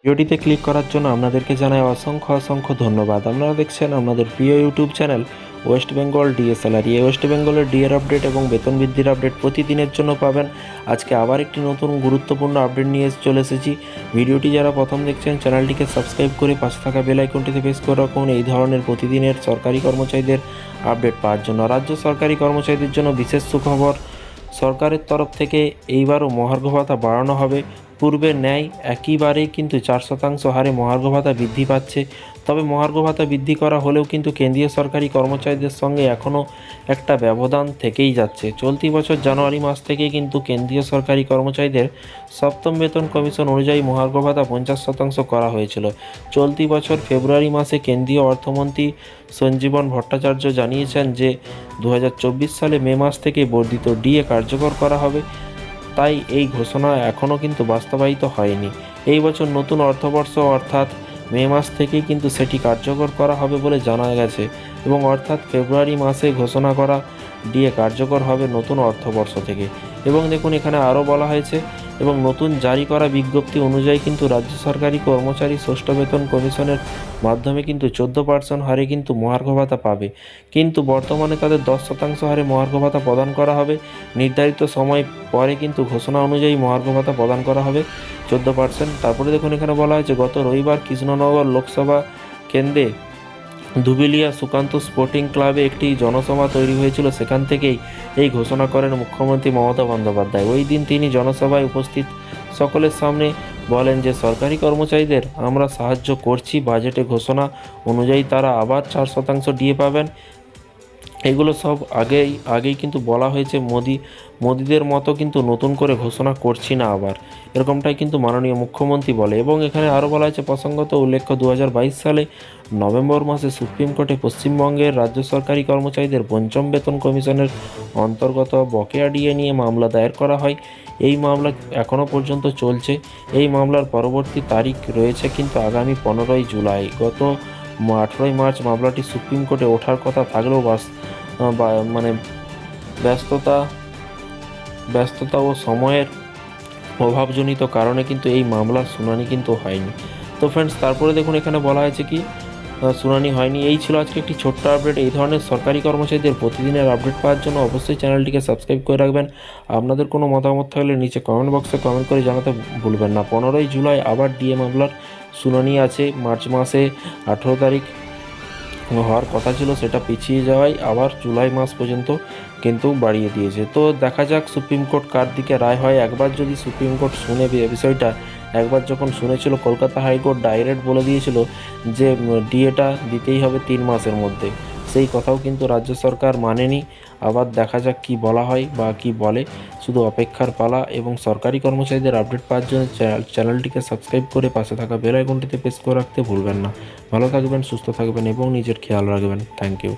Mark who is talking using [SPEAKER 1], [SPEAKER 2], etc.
[SPEAKER 1] ভিডিওটিতে ক্লিক করার জন্য আপনাদেরকে জানাই অসংখ্য ধন্যবাদ। আপনারা দেখছেন আপনাদের প্রিয় YouTube channel West Bengal DA salary. এই ওয়েস্ট বেঙ্গলের ডিএর আপডেট এবং বেতন বৃদ্ধির আপডেট প্রতিদিনের জন্য পাবেন। আজকে আবার একটি নতুন গুরুত্বপূর্ণ আপডেট নিয়ে চলে এসেছি। ভিডিওটি যারা প্রথম দেখছেন চ্যানেলটিকে সাবস্ক্রাইব করে পাশে থাকা বেল আইকনটিতে প্রেস করে রাখুন এই ধরনের প্রতিদিনের সরকারি কর্মচারীদের আপডেট পাওয়ার জন্য। রাজ্য সরকারি কর্মচারীদের জন্য বিশেষ সুখবর, সরকারের তরফ থেকে এইবারও মহার্ঘ ভাতা বাড়ানো হবে। পূর্বের ন্যায় একইবারেই কিন্তু 4% হারে মহার্ঘ ভাতা বৃদ্ধি পাচ্ছে। তবে মহার্ঘ ভাতা বৃদ্ধি করা হলেও কিন্তু কেন্দ্রীয় সরকারি কর্মচারীদের সঙ্গে এখনও একটা ব্যবধান থেকেই যাচ্ছে। চলতি বছর জানুয়ারি মাস থেকেই কিন্তু কেন্দ্রীয় সরকারি কর্মচারীদের সপ্তম বেতন কমিশন অনুযায়ী মহার্ঘ ভাতা 50% করা হয়েছিল। চলতি বছর ফেব্রুয়ারি মাসে কেন্দ্রীয় অর্থমন্ত্রী সঞ্জীবন ভট্টাচার্য জানিয়েছেন যে 2024 সালে মে মাস থেকে বর্ধিত ডিএ কার্যকর করা হবে। তাই এই ঘোষণা এখনও কিন্তু বাস্তবায়িত হয়নি। এই বছর নতুন অর্থবর্ষ অর্থাৎ মে মাস থেকেই কিন্তু সেটি কার্যকর করা হবে বলে জানা গেছে এবং অর্থাৎ ফেব্রুয়ারি মাসে ঘোষণা করা ডিএ কার্যকর হবে নতুন অর্থবর্ষ থেকে। এবং দেখুন এখানে আরও বলা হয়েছে এবং নতুন জারি করা বিজ্ঞপ্তি অনুযায়ী কিন্তু রাজ্য সরকারি কর্মচারী ষষ্ঠ বেতন কমিশনের মাধ্যমে কিন্তু 14% হারে কিন্তু মহার্ঘ ভাতা পাবে, কিন্তু বর্তমানে তাদের 10% হারে মহার্ঘ ভাতা প্রদান করা হবে। নির্ধারিত সময় পরে কিন্তু ঘোষণা অনুযায়ী মহার্ঘ ভাতা প্রদান করা হবে 14%। তারপরে দেখুন এখানে বলা হয়েছে গত রবিবার কৃষ্ণনগর লোকসভা কেন্দ্রে ধুবিলিয়া সুকান্ত স্পোর্টিং ক্লাবে একটি জনসভা তৈরি হয়েছিল। সেখান থেকেই এই ঘোষণা করেন মুখ্যমন্ত্রী মমতা বন্দ্যোপাধ্যায়। ওই দিন তিনি জনসভায় উপস্থিত সকলের সামনে বলেন যে সরকারি কর্মচারীদের আমরা সাহায্য করছি। বাজেটে ঘোষণা অনুযায়ী তারা আবার 4% ডিএ পাবেন। এগুলো সব আগেই কিন্তু বলা হয়েছে। মোদিদের মতো কিন্তু নতুন করে ঘোষণা করছি না আবার, এরকমটাই কিন্তু মাননীয় মুখ্যমন্ত্রী বলে। এবং এখানে আরও বলা হয়েছে প্রসঙ্গত উল্লেখ্য 2022 সালে নভেম্বর মাসে সুপ্রিম কোর্টে পশ্চিমবঙ্গের রাজ্য সরকারি কর্মচারীদের পঞ্চম বেতন কমিশনের অন্তর্গত বকেয়া ডিএ নিয়ে মামলা দায়ের করা হয়। এই মামলা এখনও পর্যন্ত চলছে। এই মামলার পরবর্তী তারিখ রয়েছে কিন্তু আগামী 15ই জুলাই। গত 18ই মার্চ মামলাটি সুপ্রিম কোর্টে ওঠার কথা থাকলেও ব্যস্ততা ও সময়ের অভাবজনিত কারণে কিন্তু এই মামলার শুনানি কিন্তু হয়নি। তো ফ্রেন্ডস, তারপরে দেখুন এখানে বলা হয়েছে কি শুনানি হয়নি। এই ছিল আজকে একটি ছোট্ট আপডেট। এই ধরনের সরকারি কর্মচারীদের প্রতিদিনের আপডেট পাওয়ার জন্য অবশ্যই চ্যানেলটিকে সাবস্ক্রাইব করে রাখবেন। আপনাদের কোনো মতামত থাকলে নিচে কমেন্ট বক্সে কমেন্ট করে জানাতে ভুলবেন না। 15ই জুলাই আবার ডিএ মামলার শুনানি আছে। মার্চ মাসে 18 তারিখ হওয়ার কথা ছিল, সেটা পিছিয়ে যাওয়ায় আবার জুলাই মাস পর্যন্ত কিন্তু বাড়িয়ে দিয়েছে। তো দেখা যাক সুপ্রিম কোর্ট কার দিকে রায় হয়। একবার যদি সুপ্রিম কোর্ট শুনে বিষয়টা, একবার যখন শুনেছিল কলকাতা হাইকোর্ট ডাইরেক্ট বলে দিয়েছিল যে ডিএটা দিতেই হবে 3 মাসের মধ্যে, সেই কথাও কিন্তু রাজ্য সরকার মানেনি। আবার দেখা যাক কি বলা হয় বা কি বলে। শুধু অপেক্ষার পালা। এবং সরকারি কর্মচারীদের আপডেট পাওয়ার জন্য চ্যানেলটিকে সাবস্ক্রাইব করে পাশে থাকা বেল আইকনটিতে প্রেস করে রাখতে ভুলবেন না। ভালো থাকবেন, সুস্থ থাকবেন এবং নিজের খেয়াল রাখবেন। Thank you.